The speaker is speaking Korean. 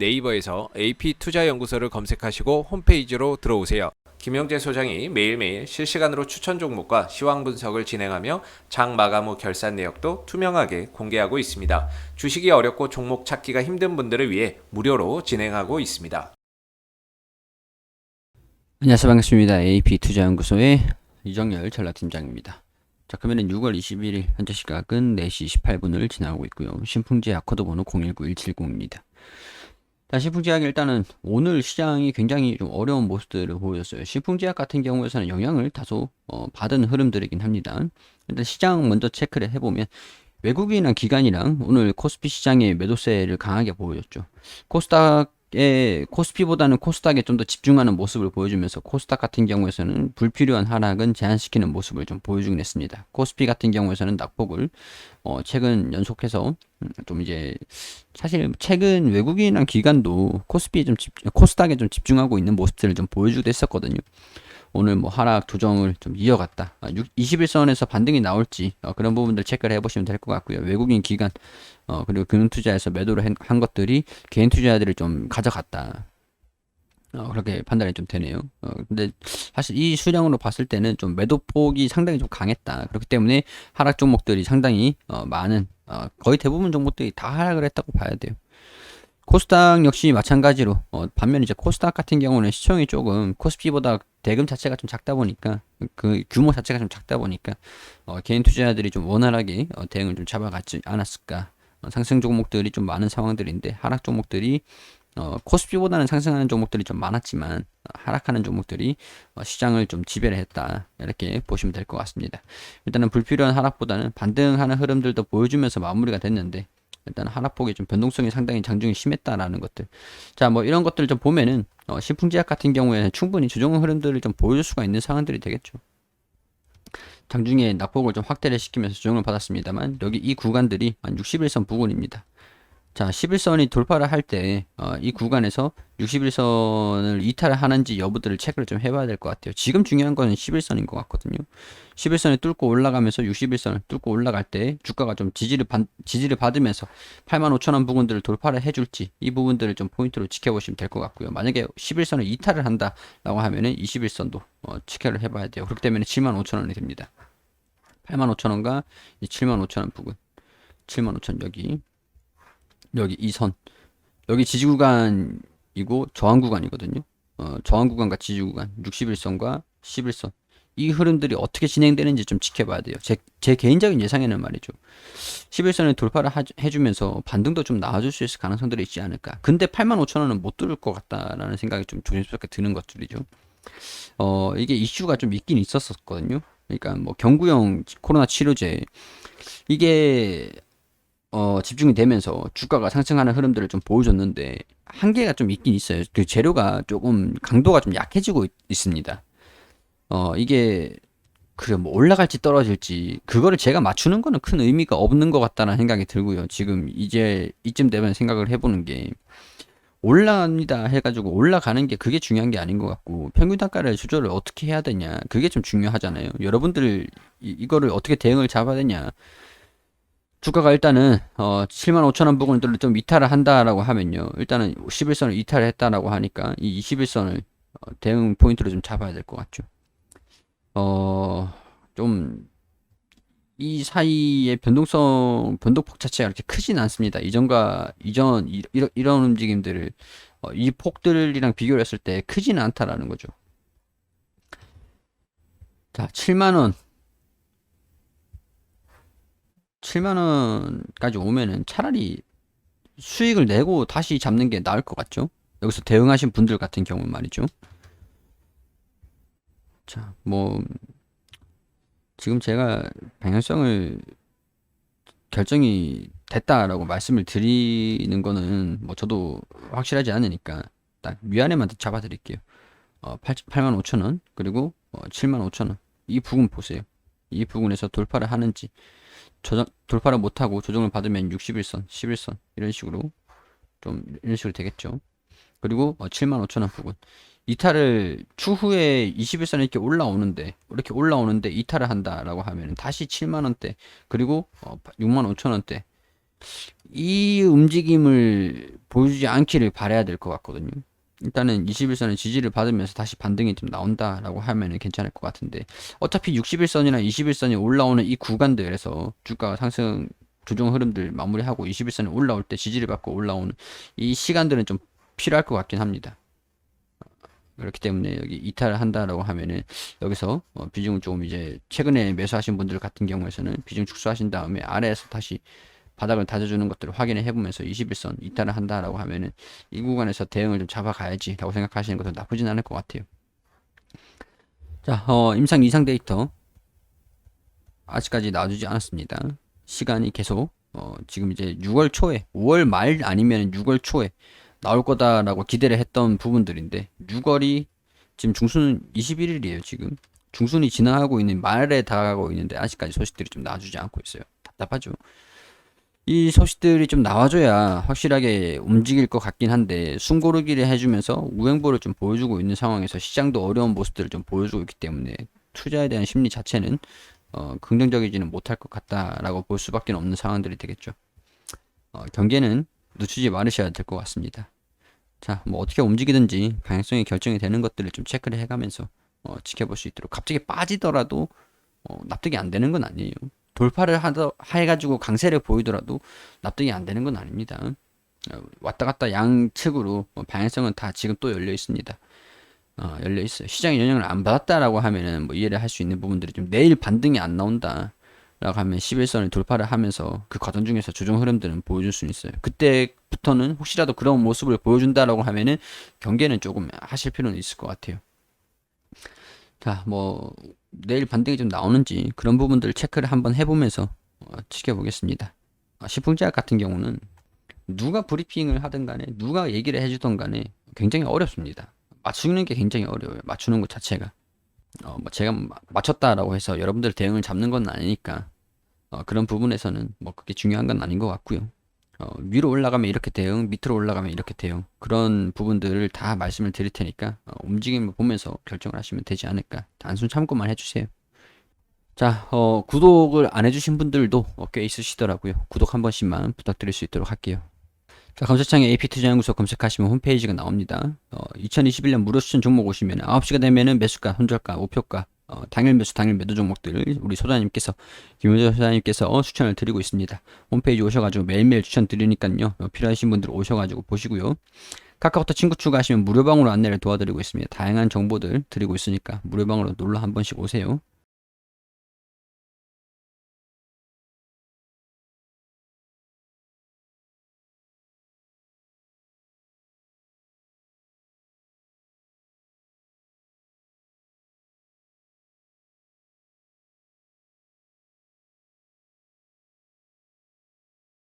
네이버에서 AP투자연구소를 검색하시고 홈페이지로 들어오세요. 김영재 소장이 매일매일 실시간으로 추천 종목과 시황 분석을 진행하며 장 마감 후 결산 내역도 투명하게 공개하고 있습니다. 주식이 어렵고 종목 찾기가 힘든 분들을 위해 무료로 진행하고 있습니다. 안녕하세요. 반갑습니다. AP투자연구소의 이정열 전략팀장입니다. 자, 그러면 6월 21일 현재 시각은 4시 18분을 지나고 있고요. 신풍제약 코드 번호 019170입니다. 자, 신풍제약이 일단은 오늘 시장이 굉장히 좀 어려운 모습들을 보여줬어요. 신풍제약 같은 경우에서는 영향을 다소 받은 흐름들이긴 합니다. 일단 시장 먼저 체크를 해보면 외국인이랑 기관이랑 오늘 코스피 시장의 매도세를 강하게 보여줬죠. 코스피보다는 코스닥에 좀 더 집중하는 모습을 보여주면서 코스닥 같은 경우에서는 불필요한 하락은 제한시키는 모습을 좀 보여주긴 했습니다. 코스피 같은 경우에서는 낙폭을 최근 연속해서 좀 이제 사실 최근 외국인이랑 기관도 코스닥에 좀 집중하고 있는 모습들을 좀 보여주기도 했었거든요. 오늘 뭐 하락 조정을 좀 이어갔다. 21선에서 반등이 나올지 그런 부분들 체크를 해보시면 될 것 같고요. 외국인 기관 그리고 금융투자에서 매도를 한 것들이 개인 투자자들이 좀 가져갔다. 그렇게 판단이 좀 되네요. 근데 사실 이 수량으로 봤을 때는 좀 매도폭이 상당히 좀 강했다. 그렇기 때문에 하락 종목들이 상당히 많은 거의 대부분 종목들이 다 하락을 했다고 봐야 돼요. 코스닥 역시 마찬가지로 반면 이제 코스닥 같은 경우는 시총이 조금 코스피보다 대금 자체가 좀 작다 보니까 그 규모 자체가 좀 작다 보니까 개인 투자자들이 좀 원활하게 대응을 좀 잡아가지 않았을까. 상승 종목들이 좀 많은 상황들인데 하락 종목들이 코스피보다는 상승하는 종목들이 좀 많았지만 하락하는 종목들이 시장을 좀 지배를 했다, 이렇게 보시면 될 것 같습니다. 일단은 불필요한 하락보다는 반등하는 흐름들도 보여주면서 마무리가 됐는데 일단 하락폭이 좀 변동성이 상당히 장중이 심했다라는 것들. 자, 뭐 이런 것들 좀 보면은 신풍제약 같은 경우에는 충분히 조정 흐름들을 좀 보여줄 수가 있는 상황들이 되겠죠. 장중에 낙폭을 좀 확대를 시키면서 조정을 받았습니다만 여기 이 구간들이 한 61선 부근입니다. 자, 11선이 돌파를 할 때 이 구간에서 61선을 이탈을 하는지 여부들을 체크를 좀 해봐야 될 것 같아요. 지금 중요한 거는 11선인 것 같거든요. 11선을 뚫고 올라가면서 61선을 뚫고 올라갈 때 주가가 좀 지지를 받으면서 85,000원 부분들을 돌파를 해줄지 이 부분들을 좀 포인트로 지켜보시면 될 것 같고요. 만약에 11선을 이탈을 한다라고 하면은 21선도 체크를 해봐야 돼요. 그렇기 때문에 75,000원이 됩니다. 85,000원과 75,000원 부분, 75,000 여기 이 선, 여기 지지 구간이고 저항 구간이거든요. 저항 구간과 지지 구간, 61선과 11선. 이 흐름들이 어떻게 진행되는지 좀 지켜봐야 돼요. 제 개인적인 예상에는 말이죠. 11선을 돌파를 해주면서 반등도 좀 나와줄 수 있을 가능성들이 있지 않을까. 근데 85,000원은 못 뚫을 것 같다라는 생각이 좀 조심스럽게 드는 것들이죠. 이게 이슈가 좀 있긴 있었었거든요. 그러니까 뭐 경구용 코로나 치료제, 이게 집중이 되면서 주가가 상승하는 흐름들을 좀 보여줬는데 한계가 좀 있긴 있어요. 그 재료가 조금 강도가 좀 약해지고 있습니다. 이게 그래 뭐 올라갈지 떨어질지 그거를 제가 맞추는 거는 큰 의미가 없는 것 같다는 생각이 들고요. 지금 이제 이쯤 되면 생각을 해보는 게 올라갑니다 해가지고 올라가는 게 그게 중요한 게 아닌 것 같고 평균 단가를 조절을 어떻게 해야 되냐 그게 좀 중요하잖아요. 여러분들 이거를 어떻게 대응을 잡아야 되냐. 주가가 일단은 75,000원 부근들을 좀 이탈을 한다라고 하면요. 일단은 11선을 이탈을 했다라고 하니까 이 21선을 대응 포인트로 좀 잡아야 될 것 같죠. 좀 이 사이의 변동폭 자체가 그렇게 크진 않습니다. 이런 움직임들을 이 폭들이랑 비교를 했을 때 크지는 않다라는 거죠. 자, 7만원까지 오면은 차라리 수익을 내고 다시 잡는 게 나을 것 같죠? 여기서 대응하신 분들 같은 경우는 말이죠. 자, 뭐, 지금 제가 방향성을 결정이 됐다라고 말씀을 드리는 거는 뭐 저도 확실하지 않으니까 딱 위안에만 잡아 드릴게요. 85,000원, 그리고 75,000원. 이 부분 보세요. 이 부분에서 돌파를 하는지, 돌파를 못하고 조정을 받으면 61선, 11선, 이런 식으로 되겠죠. 그리고 75,000원 부분. 이탈을 추후에 21선 이렇게 올라오는데 이탈을 한다라고 하면 다시 7만원대, 그리고 65,000원대, 이 움직임을 보여주지 않기를 바라야 될 것 같거든요. 일단은 21선의 지지를 받으면서 다시 반등이 좀 나온다라고 하면은 괜찮을 것 같은데, 어차피 61선이나 21선이 올라오는 이 구간들에서 주가 상승 조정 흐름들 마무리하고 21선이 올라올 때 지지를 받고 올라오는 이 시간들은 좀 필요할 것 같긴 합니다. 그렇기 때문에 여기 이탈을 한다라고 하면은 여기서 비중을 조금 이제 최근에 매수하신 분들 같은 경우에서는 비중 축소하신 다음에 아래에서 다시 바닥을 다져주는 것들을 확인을 해보면서 21선 이탈을 한다라고 하면은 이 구간에서 대응을 좀 잡아가야지 라고 생각하시는 것도 나쁘진 않을 것 같아요. 자, 임상 이상 데이터 아직까지 나와주지 않았습니다. 시간이 계속 지금 이제 6월 초에 5월 말 아니면 6월 초에 나올 거다라고 기대를 했던 부분들인데 6월이 지금 중순 21일이에요. 지금 중순이 지나가고 있는 말에 다가가고 있는데 아직까지 소식들이 좀 나와주지 않고 있어요. 답답하죠. 이 소식들이 좀 나와줘야 확실하게 움직일 것 같긴 한데 숨고르기를 해주면서 우행보를 좀 보여주고 있는 상황에서 시장도 어려운 모습들을 좀 보여주고 있기 때문에 투자에 대한 심리 자체는 긍정적이지는 못할 것 같다라고 볼 수밖에 없는 상황들이 되겠죠. 경계는 늦추지 말으셔야 될 것 같습니다. 자, 뭐 어떻게 움직이든지 방향성이 결정이 되는 것들을 좀 체크를 해가면서 지켜볼 수 있도록. 갑자기 빠지더라도 납득이 안 되는 건 아니에요. 돌파를 해가지고 강세를 보이더라도 납득이 안 되는 건 아닙니다. 왔다 갔다 양측으로 방향성은 다 지금 또 열려 있습니다. 열려 있어요. 시장이 영향을 안 받았다라고 하면은 뭐 이해를 할 수 있는 부분들이 좀 내일 반등이 안 나온다. 라고 하면 11선을 돌파를 하면서 그 과정 중에서 조정 흐름들은 보여줄 수 있어요. 그때부터는 혹시라도 그런 모습을 보여준다라고 하면은 경계는 조금 하실 필요는 있을 것 같아요. 자, 뭐 내일 반등이 좀 나오는지 그런 부분들을 체크를 한번 해보면서 지켜보겠습니다. 시풍제약 같은 경우는 누가 브리핑을 하든 간에 누가 얘기를 해주던 간에 굉장히 어렵습니다. 맞추는 게 굉장히 어려워요. 맞추는 것 자체가. 뭐 제가 맞췄다라고 해서 여러분들 대응을 잡는 건 아니니까 그런 부분에서는 뭐 그게 중요한 건 아닌 것 같고요. 위로 올라가면 이렇게 대응, 밑으로 올라가면 이렇게 대응, 그런 부분들을 다 말씀을 드릴 테니까 움직임을 보면서 결정을 하시면 되지 않을까. 단순 참고만 해주세요. 자, 구독을 안 해주신 분들도 꽤 있으시더라고요. 구독 한 번씩만 부탁드릴 수 있도록 할게요. 자, 검색창에 AP투자연구소 검색하시면 홈페이지가 나옵니다. 2021년 무료 추천 종목 오시면 9시가 되면은 매수가, 손절가, 목표가, 당일 매수, 당일 매도 종목들 우리 소장님께서 김효재 소장님께서 추천을 드리고 있습니다. 홈페이지 오셔가지고 매일매일 추천 드리니까요. 필요하신 분들 오셔가지고 보시고요. 카카오톡 친구 추가하시면 무료방으로 안내를 도와드리고 있습니다. 다양한 정보들 드리고 있으니까 무료방으로 놀러 한 번씩 오세요.